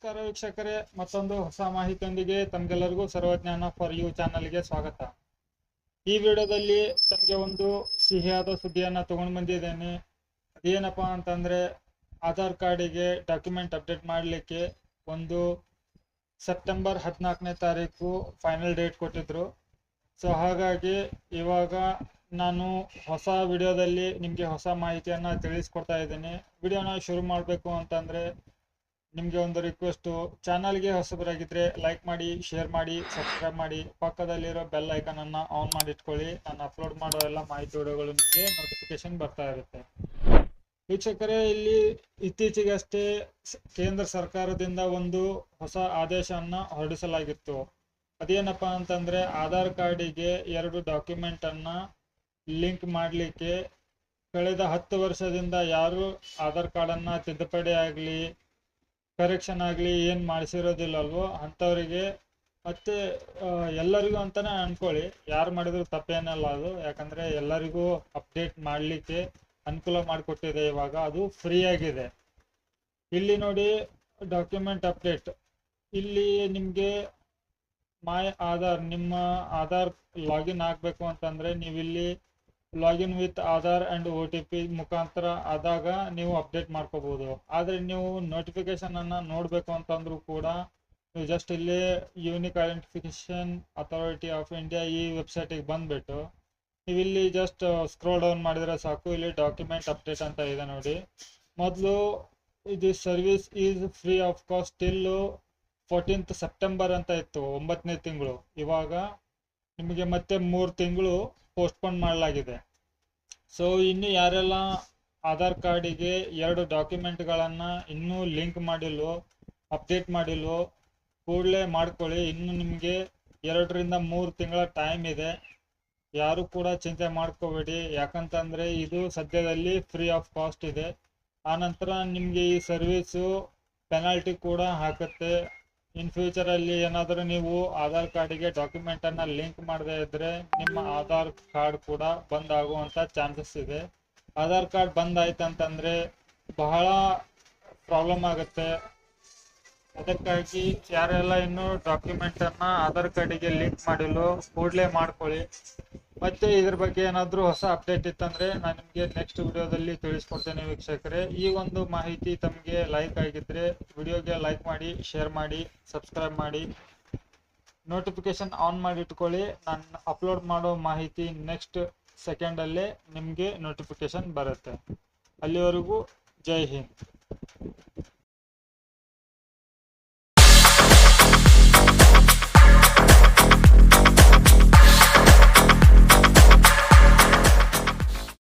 ನಮಸ್ಕಾರ ವೀಕ್ಷಕರೇ, ಮತ್ತೊಂದು ಹೊಸ ಮಾಹಿತಿಯೊಂದಿಗೆ ತಮಗೆಲ್ಲರಿಗೂ ಸರ್ವಜ್ಞಾನ ಫಾರ್ ಯು ಚಾನಲ್ಗೆ ಸ್ವಾಗತ. ಈ ವಿಡಿಯೋದಲ್ಲಿ ತಮಗೆ ಒಂದು ಸಿಹಿಯಾದ ಸುದ್ದಿಯನ್ನು ತಗೊಂಡು ಬಂದಿದ್ದೇನೆ. ಅದೇನಪ್ಪ ಅಂತಂದರೆ, ಆಧಾರ್ ಕಾರ್ಡಿಗೆ ಡಾಕ್ಯುಮೆಂಟ್ ಅಪ್ಡೇಟ್ ಮಾಡಲಿಕ್ಕೆ ಒಂದು ಸೆಪ್ಟೆಂಬರ್ 14ನೇ ತಾರೀಕು ಫೈನಲ್ ಡೇಟ್ ಕೊಟ್ಟಿದ್ರು. ಸೊ ಹಾಗಾಗಿ ಇವಾಗ ನಾನು ಹೊಸ ವಿಡಿಯೋದಲ್ಲಿ ನಿಮಗೆ ಹೊಸ ಮಾಹಿತಿಯನ್ನು ತಿಳಿಸ್ಕೊಡ್ತಾ ಇದ್ದೀನಿ. ವಿಡಿಯೋನ ಶುರು ಮಾಡಬೇಕು ಅಂತಂದರೆ ನಿಮಗೆ ಒಂದು ರಿಕ್ವೆಸ್ಟು, ಚಾನಲ್ಗೆ ಹೊಸಬರಾಗಿದ್ದರೆ ಲೈಕ್ ಮಾಡಿ, ಶೇರ್ ಮಾಡಿ, ಸಬ್ಸ್ಕ್ರೈಬ್ ಮಾಡಿ, ಪಕ್ಕದಲ್ಲಿರೋ ಬೆಲ್ ಐಕನನ್ನು ಆನ್ ಮಾಡಿ ಇಟ್ಕೊಳ್ಳಿ. ನಾನು ಅಪ್ಲೋಡ್ ಮಾಡೋ ಎಲ್ಲ ಮಾಹಿತಿ ವಿಡಿಯೋಗಳು ನಿಮಗೆ ನೋಟಿಫಿಕೇಶನ್ ಬರ್ತಾ ಇರುತ್ತೆ. ವೀಕ್ಷಕರೇ, ಇಲ್ಲಿ ಇತ್ತೀಚೆಗಷ್ಟೇ ಕೇಂದ್ರ ಸರ್ಕಾರದಿಂದ ಒಂದು ಹೊಸ ಆದೇಶವನ್ನು ಹೊರಡಿಸಲಾಗಿತ್ತು. ಅದೇನಪ್ಪ ಅಂತಂದರೆ, ಆಧಾರ್ ಕಾರ್ಡಿಗೆ 2 ಡಾಕ್ಯುಮೆಂಟನ್ನು ಲಿಂಕ್ ಮಾಡಲಿಕ್ಕೆ ಕಳೆದ 10 ವರ್ಷದಿಂದ ಯಾರು ಆಧಾರ್ ಕಾರ್ಡನ್ನು ತಿದ್ದುಪಡಿ ಆಗಲಿ ಕರೆಕ್ಷನ್ ಆಗಲಿ ಏನು ಮಾಡಿಸಿರೋದಿಲ್ಲಲ್ವೋ ಅಂಥವರಿಗೆ ಮತ್ತು ಎಲ್ಲರಿಗೂ ಅಂತಲೇ ಅಂದ್ಕೊಳ್ಳಿ, ಯಾರು ಮಾಡಿದ್ರು ತಪ್ಪೇನಲ್ಲ ಅದು. ಯಾಕಂದರೆ ಎಲ್ಲರಿಗೂ ಅಪ್ಡೇಟ್ ಮಾಡಲಿಕ್ಕೆ ಅನುಕೂಲ ಮಾಡಿಕೊಟ್ಟಿದೆ. ಇವಾಗ ಅದು ಫ್ರೀ ಆಗಿದೆ. ಇಲ್ಲಿ ನೋಡಿ, ಡಾಕ್ಯುಮೆಂಟ್ ಅಪ್ಡೇಟ್. ಇಲ್ಲಿ ನಿಮಗೆ ಮೈ ಆಧಾರ್, ನಿಮ್ಮ ಆಧಾರ್ ಲಾಗಿನ್ ಆಗಬೇಕು ಅಂತಂದರೆ ನೀವಿಲ್ಲಿ login with Aadhaar and OTP ಮುಖಾಂತರ ಆದಾಗ ನೀವು ಅಪ್ಡೇಟ್ ಮಾಡ್ಕೋಬೋದು. ಆದರೆ ನೀವು ನೋಟಿಫಿಕೇಷನನ್ನು ನೋಡಬೇಕು ಅಂತಂದ್ರೂ ಕೂಡ ನೀವು ಜಸ್ಟ್ ಇಲ್ಲಿ unique identification authority of India ಈ ವೆಬ್ಸೈಟಿಗೆ ಬಂದುಬಿಟ್ಟು ನೀವಿಲ್ಲಿ ಜಸ್ಟ್ ಸ್ಕ್ರೋಲ್ ಡೌನ್ ಮಾಡಿದರೆ ಸಾಕು. ಇಲ್ಲಿ ಡಾಕ್ಯುಮೆಂಟ್ ಅಪ್ಡೇಟ್ ಅಂತ ಇದೆ ನೋಡಿ. ಮೊದಲು ಇದು service is free of cost till 14th September ಅಂತ ಇತ್ತು, 9ನೇ ತಿಂಗಳು. ಇವಾಗ ನಿಮಗೆ ಮತ್ತೆ 3 ತಿಂಗಳು ಪೋಸ್ಟ್ಪೋನ್ ಮಾಡಲಾಗಿದೆ. ಸೊ ಇನ್ನು ಯಾರೆಲ್ಲ ಆಧಾರ್ ಕಾರ್ಡಿಗೆ 2 ಡಾಕ್ಯುಮೆಂಟ್ಗಳನ್ನು ಇನ್ನೂ ಲಿಂಕ್ ಮಾಡಿಲ್ವೋ, ಅಪ್ಡೇಟ್ ಮಾಡಿಲ್ವೋ, ಕೂಡಲೇ ಮಾಡ್ಕೊಳ್ಳಿ. ಇನ್ನು ನಿಮಗೆ 2 ರಿಂದ 3 ತಿಂಗಳ ಟೈಮ್ ಇದೆ. ಯಾರು ಕೂಡ ಚಿಂತೆ ಮಾಡ್ಕೋಬೇಡಿ. ಯಾಕಂತಂದರೆ ಇದು ಸದ್ಯದಲ್ಲಿ ಫ್ರೀ ಆಫ್ ಕಾಸ್ಟ್ ಇದೆ. ಆನಂತರ ನಿಮಗೆ ಈ ಸರ್ವೀಸು ಪೆನಾಲ್ಟಿ ಕೂಡ ಹಾಕುತ್ತೆ. ಇನ್ ಫ್ಯೂಚರಲ್ಲಿ ಏನಾದರೂ ನೀವು ಆಧಾರ್ ಕಾರ್ಡಿಗೆ ಡಾಕ್ಯುಮೆಂಟನ್ನು ಲಿಂಕ್ ಮಾಡದೇ ಇದ್ದರೆ ನಿಮ್ಮ ಆಧಾರ್ ಕಾರ್ಡ್ ಕೂಡ ಬಂದ್ ಆಗುವಂಥ ಚಾನ್ಸಸ್ ಇದೆ. ಆಧಾರ್ ಕಾರ್ಡ್ ಬಂದ್ ಆಯ್ತು ಅಂತಂದರೆ ಬಹಳ ಪ್ರಾಬ್ಲಮ್ ಆಗುತ್ತೆ. ಅದಕ್ಕಾಗಿ ಯಾರೆಲ್ಲ ಇನ್ನೂ ಡಾಕ್ಯುಮೆಂಟನ್ನು ಆಧಾರ್ ಕಾರ್ಡಿಗೆ ಲಿಂಕ್ ಮಾಡಿಲ್ಲೋ ಕೂಡಲೇ ಮಾಡ್ಕೊಳ್ಳಿ. ಮತ್ತು ಇದ್ರ ಬಗ್ಗೆ ಏನಾದರೂ ಹೊಸ ಅಪ್ಡೇಟ್ ಇತ್ತಂದರೆ ನಾನು ನಿಮಗೆ ನೆಕ್ಸ್ಟ್ ವಿಡಿಯೋದಲ್ಲಿ ತಿಳಿಸ್ಕೊಡ್ತೇನೆ ವೀಕ್ಷಕರೇ. ಈ ಒಂದು ಮಾಹಿತಿ ತಮಗೆ ಲೈಕ್ ಆಗಿದ್ದರೆ ವಿಡಿಯೋಗೆ ಲೈಕ್ ಮಾಡಿ, ಶೇರ್ ಮಾಡಿ, ಸಬ್ಸ್ಕ್ರೈಬ್ ಮಾಡಿ, ನೋಟಿಫಿಕೇಷನ್ ಆನ್ ಮಾಡಿ ಇಟ್ಕೊಳ್ಳಿ. ನಾನು ಅಪ್ಲೋಡ್ ಮಾಡೋ ಮಾಹಿತಿ ನೆಕ್ಸ್ಟ್ ಸೆಕೆಂಡಲ್ಲೇ ನಿಮಗೆ ನೋಟಿಫಿಕೇಷನ್ ಬರುತ್ತೆ. ಅಲ್ಲಿವರೆಗೂ ಜೈ ಹಿಂದ್.